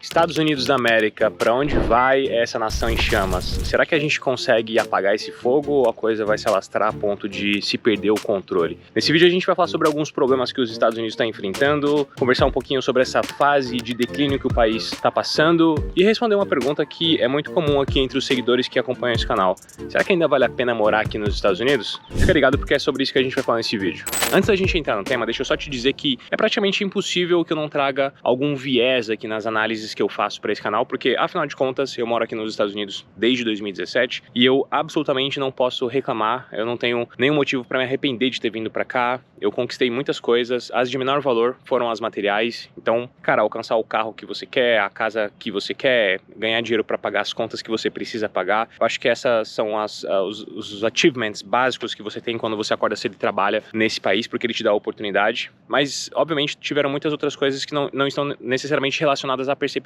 Estados Unidos da América, para onde vai essa nação em chamas? Será que a gente consegue apagar esse fogo ou a coisa vai se alastrar a ponto de se perder o controle? Nesse vídeo a gente vai falar sobre alguns problemas que os Estados Unidos estão enfrentando, conversar um pouquinho sobre essa fase de declínio que o país está passando e responder uma pergunta que é muito comum aqui entre os seguidores que acompanham esse canal. Será que ainda vale a pena morar aqui nos Estados Unidos? Fica ligado porque é sobre isso que a gente vai falar nesse vídeo. Antes da gente entrar no tema, deixa eu só te dizer que é praticamente impossível que eu não traga algum viés aqui nas análises que eu faço para esse canal, porque afinal de contas eu moro aqui nos Estados Unidos desde 2017 e eu absolutamente não posso reclamar, eu não tenho nenhum motivo para me arrepender de ter vindo para cá. Eu conquistei muitas coisas, as de menor valor foram as materiais. Então, cara, alcançar o carro que você quer, a casa que você quer, ganhar dinheiro para pagar as contas que você precisa pagar. Eu acho que essas são os achievements básicos que você tem quando você acorda cedo e trabalha nesse país, porque ele te dá a oportunidade. Mas, obviamente, tiveram muitas outras coisas que não estão necessariamente relacionadas à percepção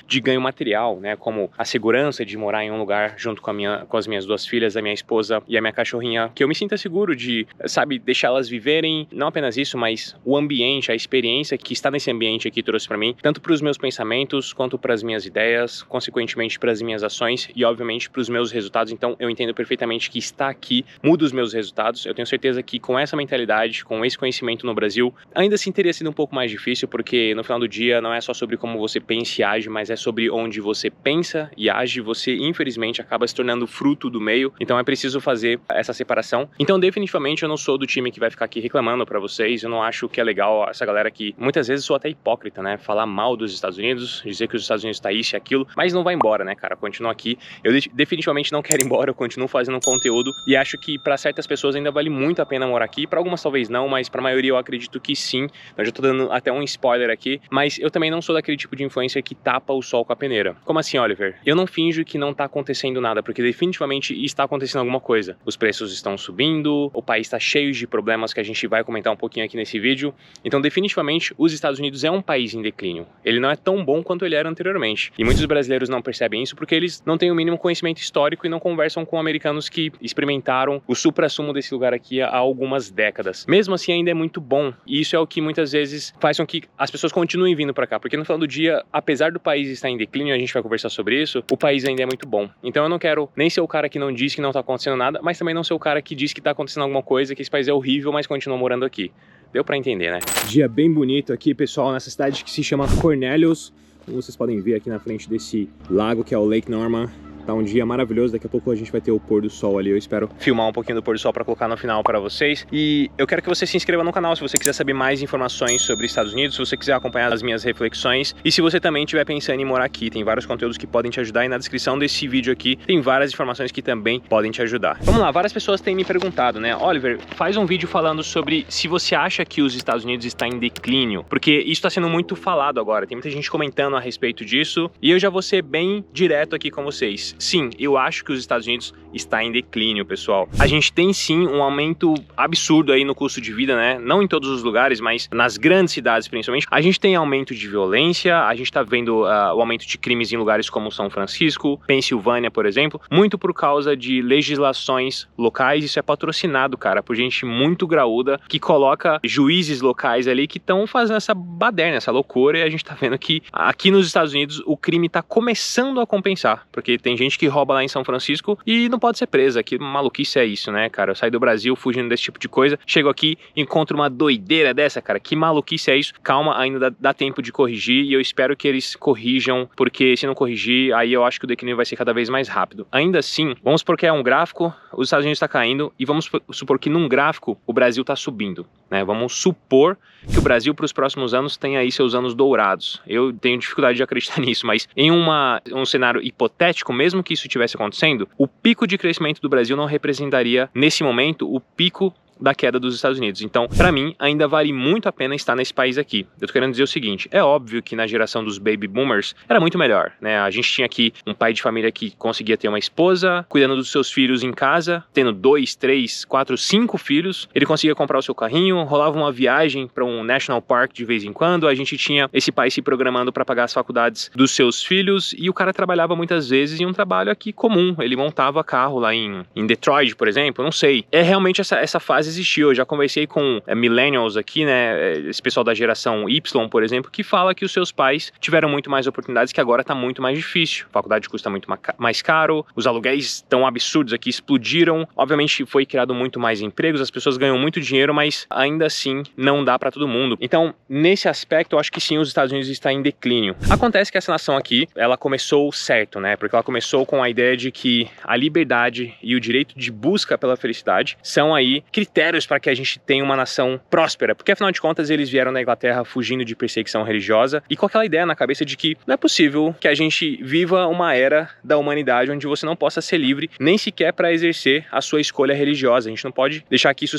de ganho material, né? Como a segurança de morar em um lugar junto com as minhas duas filhas, a minha esposa e a minha cachorrinha, que eu me sinta seguro de, sabe, deixá-las viverem. Não apenas isso, mas o ambiente, a experiência que está nesse ambiente aqui trouxe para mim, tanto para os meus pensamentos, quanto para as minhas ideias, consequentemente para as minhas ações e, obviamente, para os meus resultados. Então, eu entendo perfeitamente que estar aqui muda os meus resultados. Eu tenho certeza que com essa mentalidade, com esse conhecimento no Brasil, ainda assim teria sido um pouco mais difícil, porque no final do dia não é só sobre como você pensa e age, mas é sobre onde você pensa e age. Você, infelizmente, acaba se tornando fruto do meio. Então, é preciso fazer essa separação. Então, definitivamente, eu não sou do time que vai ficar aqui reclamando pra vocês. Eu não acho que é legal essa galera que muitas vezes sou até hipócrita, né? Falar mal dos Estados Unidos, dizer que os Estados Unidos tá isso e aquilo, mas não vai embora, né, cara? Continua aqui. Eu definitivamente não quero ir embora, eu continuo fazendo conteúdo e acho que pra certas pessoas ainda vale muito a pena morar aqui. Pra algumas talvez não, mas pra maioria eu acredito que sim. Eu já tô dando até um spoiler aqui, mas eu também não sou daquele tipo de influencer que tapa o sol com a peneira. Como assim, Oliver? Eu não finjo que não tá acontecendo nada, porque definitivamente está acontecendo alguma coisa. Os preços estão subindo, o país tá cheio de problemas que a gente vai comentar um pouquinho aqui nesse vídeo. Então, definitivamente, os Estados Unidos é um país em declínio. Ele não é tão bom quanto ele era anteriormente. E muitos brasileiros não percebem isso porque eles não têm o mínimo conhecimento histórico e não conversam com americanos que experimentaram o suprassumo desse lugar aqui há algumas décadas. Mesmo assim, ainda é muito bom. E isso é o que muitas vezes faz com que as pessoas continuem vindo para cá. Porque no final do dia, apesar do país estar em declínio, a gente vai conversar sobre isso, o país ainda é muito bom. Então eu não quero nem ser o cara que não diz que não tá acontecendo nada, mas também não ser o cara que diz que tá acontecendo alguma coisa, que esse país é horrível, mas continua morando aqui. Deu pra entender, né? Dia bem bonito aqui, pessoal, nessa cidade que se chama Cornelius. Como vocês podem ver aqui na frente desse lago que é o Lake Norman. Tá um dia maravilhoso, daqui a pouco a gente vai ter o pôr do sol ali. Eu espero filmar um pouquinho do pôr do sol para colocar no final para vocês. E eu quero que você se inscreva no canal se você quiser saber mais informações sobre Estados Unidos, se você quiser acompanhar as minhas reflexões. E se você também estiver pensando em morar aqui, tem vários conteúdos que podem te ajudar. E na descrição desse vídeo aqui tem várias informações que também podem te ajudar. Vamos lá, várias pessoas têm me perguntado, né? Oliver, faz um vídeo falando sobre se você acha que os Estados Unidos está em declínio. Porque isso está sendo muito falado agora. Tem muita gente comentando a respeito disso. E eu já vou ser bem direto aqui com vocês. Sim, eu acho que os Estados Unidos está em declínio, pessoal. A gente tem sim um aumento absurdo aí no custo de vida, né? Não em todos os lugares, mas nas grandes cidades principalmente. A gente tem aumento de violência, a gente tá vendo o aumento de crimes em lugares como São Francisco, Pensilvânia, por exemplo, muito por causa de legislações locais. Isso é patrocinado, cara, por gente muito graúda que coloca juízes locais ali que estão fazendo essa baderna, essa loucura, e a gente tá vendo que aqui nos Estados Unidos o crime tá começando a compensar, porque tem gente que rouba lá em São Francisco e não pode ser presa. Que maluquice é isso, né, cara? Eu saí do Brasil fugindo desse tipo de coisa, chego aqui, encontro uma doideira dessa, cara. Que maluquice é isso? Calma, ainda dá tempo de corrigir e eu espero que eles corrijam, porque se não corrigir, aí eu acho que o declínio vai ser cada vez mais rápido. Ainda assim, vamos supor que é um gráfico, os Estados Unidos está caindo e vamos supor que num gráfico o Brasil está subindo, né? Vamos supor que o Brasil para os próximos anos tem aí seus anos dourados. Eu tenho dificuldade de acreditar nisso, mas em um cenário hipotético, mesmo que isso estivesse acontecendo, o pico de crescimento do Brasil não representaria, nesse momento, o pico da queda dos Estados Unidos. Então, pra mim, ainda vale muito a pena estar nesse país aqui. Eu tô querendo dizer o seguinte, é óbvio que na geração dos baby boomers era muito melhor, né? A gente tinha aqui um pai de família que conseguia ter uma esposa, cuidando dos seus filhos em casa, tendo 2, 3, 4, 5 filhos, ele conseguia comprar o seu carrinho, rolava uma viagem para um national park de vez em quando, a gente tinha esse pai se programando para pagar as faculdades dos seus filhos, e o cara trabalhava muitas vezes em um trabalho aqui comum, ele montava carro lá em Detroit, por exemplo, não sei. É realmente essa fase fase existiu. Eu já conversei com millennials aqui, né, esse pessoal da geração Y, por exemplo, que fala que os seus pais tiveram muito mais oportunidades, que agora tá muito mais difícil. A faculdade custa muito mais caro, os aluguéis estão absurdos aqui, explodiram. Obviamente foi criado muito mais empregos, as pessoas ganham muito dinheiro, mas ainda assim não dá para todo mundo. Então, nesse aspecto, eu acho que sim, os Estados Unidos está em declínio. Acontece que essa nação aqui, ela começou certo, né? Porque ela começou com a ideia de que a liberdade e o direito de busca pela felicidade são aí critérios para que a gente tenha uma nação próspera. Porque afinal de contas, eles vieram na Inglaterra fugindo de perseguição religiosa e com aquela ideia na cabeça de que não é possível que a gente viva uma era da humanidade onde você não possa ser livre nem sequer para exercer a sua escolha religiosa. A gente não pode deixar que isso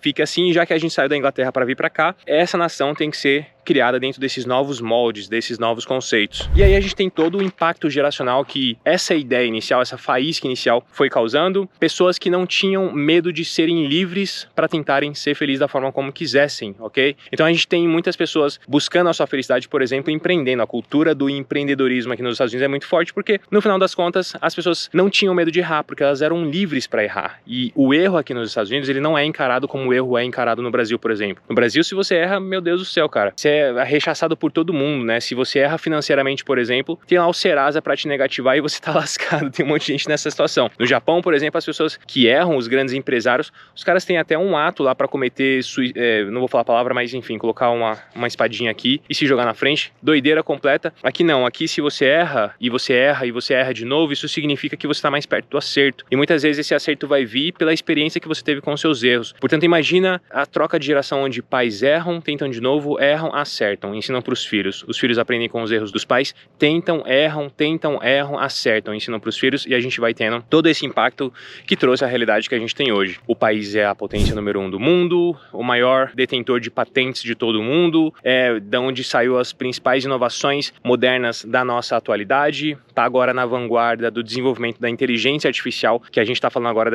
fique assim, já que a gente saiu da Inglaterra para vir para cá, essa nação tem que ser criada dentro desses novos moldes, desses novos conceitos. E aí a gente tem todo o impacto geracional que essa ideia inicial, essa faísca inicial foi causando, pessoas que não tinham medo de serem livres para tentarem ser felizes da forma como quisessem, ok? Então a gente tem muitas pessoas buscando a sua felicidade, por exemplo, empreendendo. A cultura do empreendedorismo aqui nos Estados Unidos é muito forte porque, no final das contas, as pessoas não tinham medo de errar, porque elas eram livres para errar. E o erro aqui nos Estados Unidos, ele não é encarado como o erro é encarado no Brasil, por exemplo. No Brasil, se você erra, meu Deus do céu, cara, você é rechaçado por todo mundo, né? Se você erra financeiramente, por exemplo, tem lá o Serasa para te negativar e você tá lascado. Tem um monte de gente nessa situação. No Japão, por exemplo, as pessoas que erram, os grandes empresários, os caras têm até um ato lá para cometer, não vou falar a palavra, mas enfim, colocar uma espadinha aqui e se jogar na frente. Doideira completa. Aqui não, aqui se você erra e você erra e você erra de novo, isso significa que você tá mais perto do acerto. E muitas vezes esse acerto vai vir pela experiência que você teve com os seus erros. Portanto, imagina a troca de geração onde pais erram, tentam de novo, erram, acertam, ensinam para os filhos. Os filhos aprendem com os erros dos pais, tentam, erram, acertam, ensinam para os filhos e a gente vai tendo todo esse impacto que trouxe a realidade que a gente tem hoje. O país é a potência número 1 do mundo, o maior detentor de patentes de todo o mundo, da onde saiu as principais inovações modernas da nossa atualidade, está agora na vanguarda do desenvolvimento da inteligência artificial, que a gente está falando agora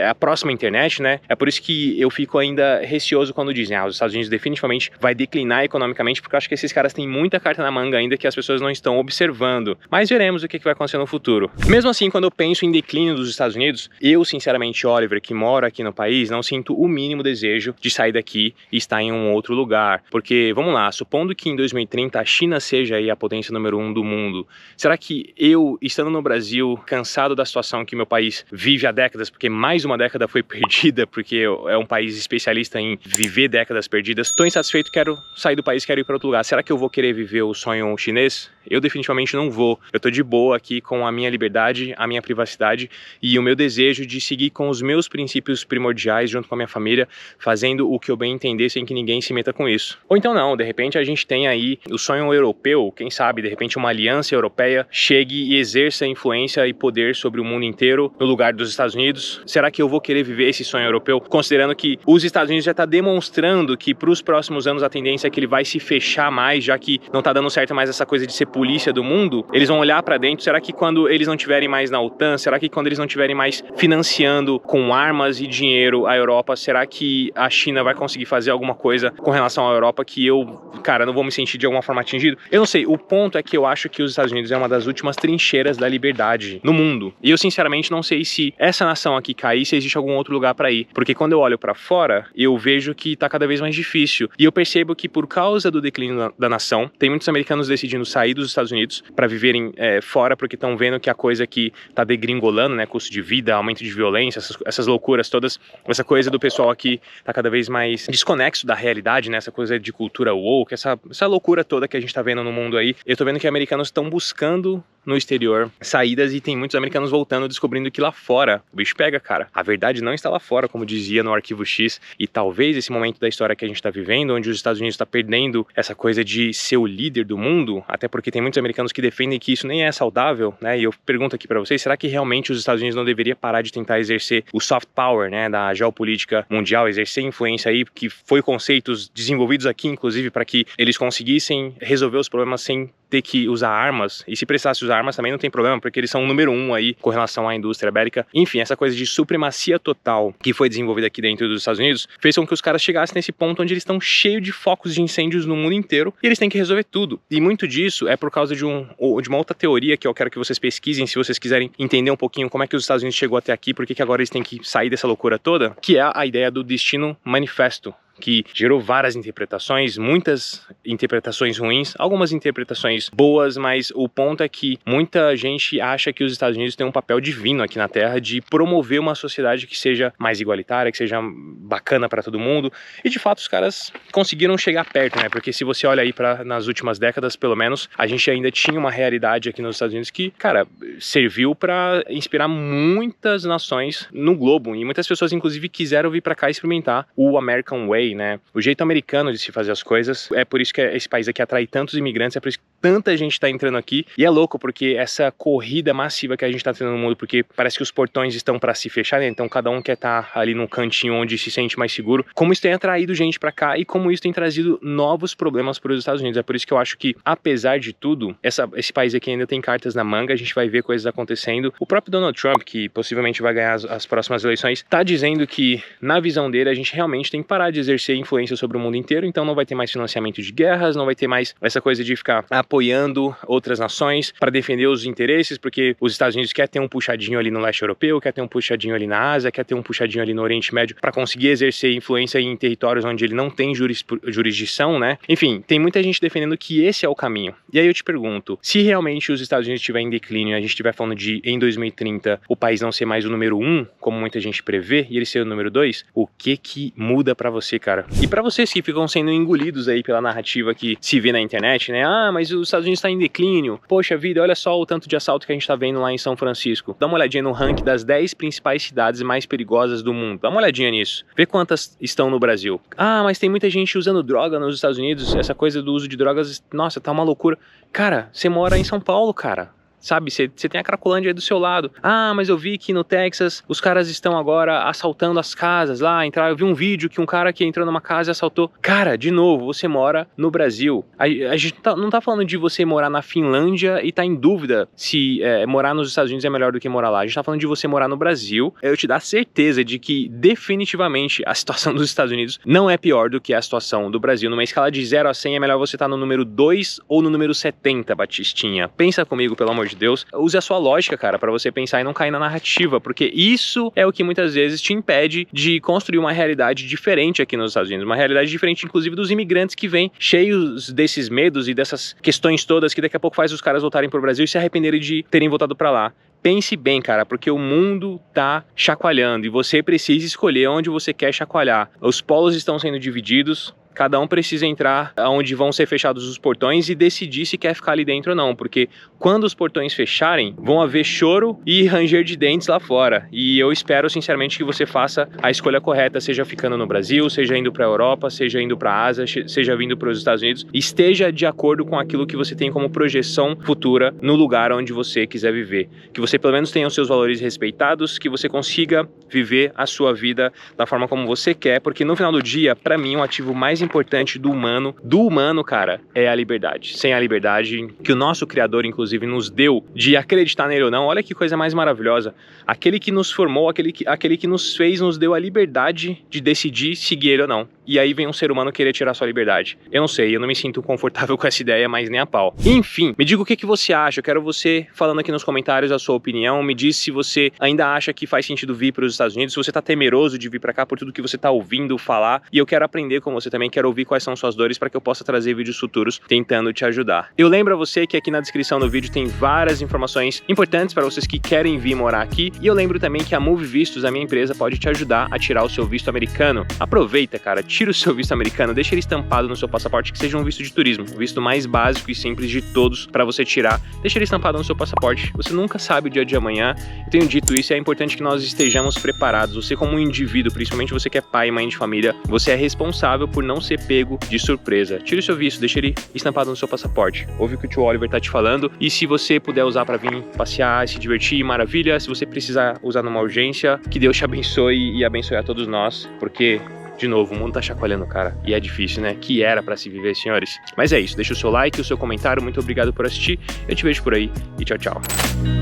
a próxima internet, né? É por isso que eu fico ainda receoso quando dizem, os Estados Unidos definitivamente vai declinar economicamente, porque eu acho que esses caras têm muita carta na manga ainda que as pessoas não estão observando. Mas veremos o que vai acontecer no futuro. Mesmo assim, quando eu penso em declínio dos Estados Unidos, eu, sinceramente, Oliver, que moro aqui no país, não sinto o mínimo desejo de sair daqui e estar em um outro lugar. Porque, vamos lá, supondo que em 2030 a China seja aí a potência número 1 do mundo, será que eu, estando no Brasil, cansado da situação que meu país vive há décadas, porque mais uma década foi perdida, porque é um país especialista em viver décadas perdidas, estou insatisfeito, quero sair do país, quero ir para outro lugar. Será que eu vou querer viver o sonho chinês? Eu definitivamente não vou. Eu tô de boa aqui com a minha liberdade, a minha privacidade e o meu desejo de seguir com os meus princípios primordiais junto com a minha família, fazendo o que eu bem entender sem que ninguém se meta com isso. Ou então não, de repente a gente tem aí o sonho europeu, quem sabe, de repente uma aliança europeia chegue e exerça influência e poder sobre o mundo inteiro no lugar dos Estados Unidos. Será que eu vou querer viver esse sonho europeu, considerando que os Estados Unidos já tá demonstrando que para os próximos anos a tendência é que ele vai se fechar mais, já que não tá dando certo mais essa coisa de ser polícia do mundo, eles vão olhar para dentro. Será que quando eles não tiverem mais na OTAN, será que quando eles não tiverem mais financiando com armas e dinheiro a Europa, será que a China vai conseguir fazer alguma coisa com relação à Europa que eu, cara, não vou me sentir de alguma forma atingido? Eu não sei, o ponto é que eu acho que os Estados Unidos é uma das últimas trincheiras da liberdade no mundo. E eu sinceramente não sei se essa nação aqui cair, se existe algum outro lugar para ir, porque quando eu olho para fora, eu vejo que tá cada vez mais difícil. E eu percebo que por causa do declínio da nação, tem muitos americanos decidindo sair dos Estados Unidos para viverem fora, porque estão vendo que a coisa aqui tá degringolando, né? Custo de vida, aumento de violência, essas loucuras todas. Essa coisa do pessoal aqui tá cada vez mais desconexo da realidade, né? Essa coisa de cultura woke, essa loucura toda que a gente tá vendo no mundo aí. Eu tô vendo que americanos estão buscando no exterior saídas e tem muitos americanos voltando, descobrindo que lá fora o bicho pega, cara. A verdade não está lá fora, como dizia no Arquivo X, e talvez esse momento da história que a gente está vivendo, onde os Estados Unidos está perdendo essa coisa de ser o líder do mundo, até porque tem muitos americanos que defendem que isso nem é saudável, né? E eu pergunto aqui para vocês, será que realmente os Estados Unidos não deveriam parar de tentar exercer o soft power, né, da geopolítica mundial, exercer influência aí, que foi conceitos desenvolvidos aqui, inclusive, para que eles conseguissem resolver os problemas sem ter que usar armas, e se precisasse usar armas também não tem problema, porque eles são o número 1 aí com relação à indústria bélica. Enfim, essa coisa de supremacia total que foi desenvolvida aqui dentro dos Estados Unidos fez com que os caras chegassem nesse ponto onde eles estão cheios de focos de incêndios no mundo inteiro e eles têm que resolver tudo. E muito disso é por causa de uma outra teoria que eu quero que vocês pesquisem, se vocês quiserem entender um pouquinho como é que os Estados Unidos chegou até aqui, por que agora eles têm que sair dessa loucura toda, que é a ideia do destino manifesto, que gerou várias interpretações, muitas interpretações ruins, algumas interpretações boas, mas o ponto é que muita gente acha que os Estados Unidos têm um papel divino aqui na Terra de promover uma sociedade que seja mais igualitária, que seja bacana para todo mundo, e de fato os caras conseguiram chegar perto, né? Porque se você olha aí nas últimas décadas, pelo menos, a gente ainda tinha uma realidade aqui nos Estados Unidos que, cara, serviu para inspirar muitas nações no globo, e muitas pessoas inclusive quiseram vir para cá experimentar o American Way, né? O jeito americano de se fazer as coisas. É por isso que esse país aqui atrai tantos imigrantes, é por isso que tanta gente tá entrando aqui. E é louco, porque essa corrida massiva que a gente tá tendo no mundo, porque parece que os portões estão para se fechar, né? Então cada um quer estar ali num cantinho onde se sente mais seguro. Como isso tem atraído gente para cá e como isso tem trazido novos problemas para os Estados Unidos. É por isso que eu acho que, apesar de tudo, esse país aqui ainda tem cartas na manga, a gente vai ver coisas acontecendo. O próprio Donald Trump, que possivelmente vai ganhar as próximas eleições, tá dizendo que, na visão dele, a gente realmente tem que parar de exercer influência sobre o mundo inteiro, então não vai ter mais financiamento de guerras, não vai ter mais essa coisa de ficar apoiando outras nações para defender os interesses, porque os Estados Unidos quer ter um puxadinho ali no leste europeu, quer ter um puxadinho ali na Ásia, quer ter um puxadinho ali no Oriente Médio para conseguir exercer influência em territórios onde ele não tem jurisdição, né? Enfim, tem muita gente defendendo que esse é o caminho. E aí eu te pergunto, se realmente os Estados Unidos estiver em declínio, a gente estiver falando de, em 2030, o país não ser mais o número 1, como muita gente prevê, e ele ser o número 2, o que muda para você, cara? E para vocês que ficam sendo engolidos aí pela narrativa que se vê na internet, né? Ah, mas os Estados Unidos está em declínio. Poxa vida, olha só o tanto de assalto que a gente tá vendo lá em São Francisco. Dá uma olhadinha no ranking das 10 principais cidades mais perigosas do mundo. Dá uma olhadinha nisso. Vê quantas estão no Brasil. Ah, mas tem muita gente usando droga nos Estados Unidos. Essa coisa do uso de drogas, nossa, tá uma loucura. Cara, você mora em São Paulo, cara. Sabe, você tem a Cracolândia aí do seu lado. Ah, mas eu vi que no Texas os caras estão agora assaltando as casas lá. Eu vi um vídeo que um cara que entrou numa casa e assaltou. Cara, de novo, você mora no Brasil. A gente não tá falando de você morar na Finlândia e tá em dúvida se morar nos Estados Unidos é melhor do que morar lá. A gente tá falando de você morar no Brasil. Eu te dou a certeza de que definitivamente a situação dos Estados Unidos não é pior do que a situação do Brasil. Numa escala de 0 a 100 é melhor você estar no número 2 ou no número 70, Batistinha. Pensa comigo, pelo amor de Deus. Use a sua lógica, cara, para você pensar e não cair na narrativa, porque isso é o que muitas vezes te impede de construir uma realidade diferente aqui nos Estados Unidos, uma realidade diferente, inclusive, dos imigrantes que vêm cheios desses medos e dessas questões todas que daqui a pouco faz os caras voltarem pro Brasil e se arrependerem de terem voltado para lá. Pense bem, cara, porque o mundo tá chacoalhando e você precisa escolher onde você quer chacoalhar. Os polos estão sendo divididos. Cada um precisa entrar onde vão ser fechados os portões e decidir se quer ficar ali dentro ou não, porque quando os portões fecharem, vão haver choro e ranger de dentes lá fora. E eu espero sinceramente que você faça a escolha correta, seja ficando no Brasil, seja indo para a Europa, seja indo para a Ásia, seja vindo para os Estados Unidos, esteja de acordo com aquilo que você tem como projeção futura no lugar onde você quiser viver. Que você pelo menos tenha os seus valores respeitados, que você consiga viver a sua vida da forma como você quer, porque no final do dia, para mim, o ativo mais importante do humano, cara, é a liberdade. Sem a liberdade que o nosso Criador, inclusive, nos deu de acreditar nele ou não, olha que coisa mais maravilhosa. Aquele que nos formou, aquele que nos fez, nos deu a liberdade de decidir seguir ele ou não. E aí vem um ser humano querer tirar sua liberdade. Eu não sei, eu não me sinto confortável com essa ideia, mas nem a pau. Enfim, me diga o que você acha. Eu quero você falando aqui nos comentários a sua opinião. Me diz se você ainda acha que faz sentido vir para os Estados Unidos, se você tá temeroso de vir para cá por tudo que você tá ouvindo falar. E eu quero aprender com você também, quero ouvir quais são suas dores para que eu possa trazer vídeos futuros tentando te ajudar. Eu lembro a você que aqui na descrição do vídeo tem várias informações importantes para vocês que querem vir morar aqui. E eu lembro também que a Move Vistos, a minha empresa, pode te ajudar a tirar o seu visto americano. Aproveita, cara, tira o seu visto americano, deixa ele estampado no seu passaporte, que seja um visto de turismo, o visto mais básico e simples de todos para você tirar. Deixa ele estampado no seu passaporte. Você nunca sabe o dia de amanhã. Eu tenho dito isso, é importante que nós estejamos preparados. Você como um indivíduo, principalmente você que é pai e mãe de família, você é responsável por não ser pego de surpresa. Tire o seu visto, deixa ele estampado no seu passaporte. Ouve o que o tio Oliver tá te falando, e se você puder usar para vir passear, se divertir, maravilha. Se você precisar usar numa urgência, que Deus te abençoe e abençoe a todos nós, porque De novo, o mundo tá chacoalhando, cara. E é difícil, né? Que era pra se viver, senhores. Mas é isso, deixa o seu like, o seu comentário. Muito obrigado por assistir. Eu te vejo por aí e tchau, tchau.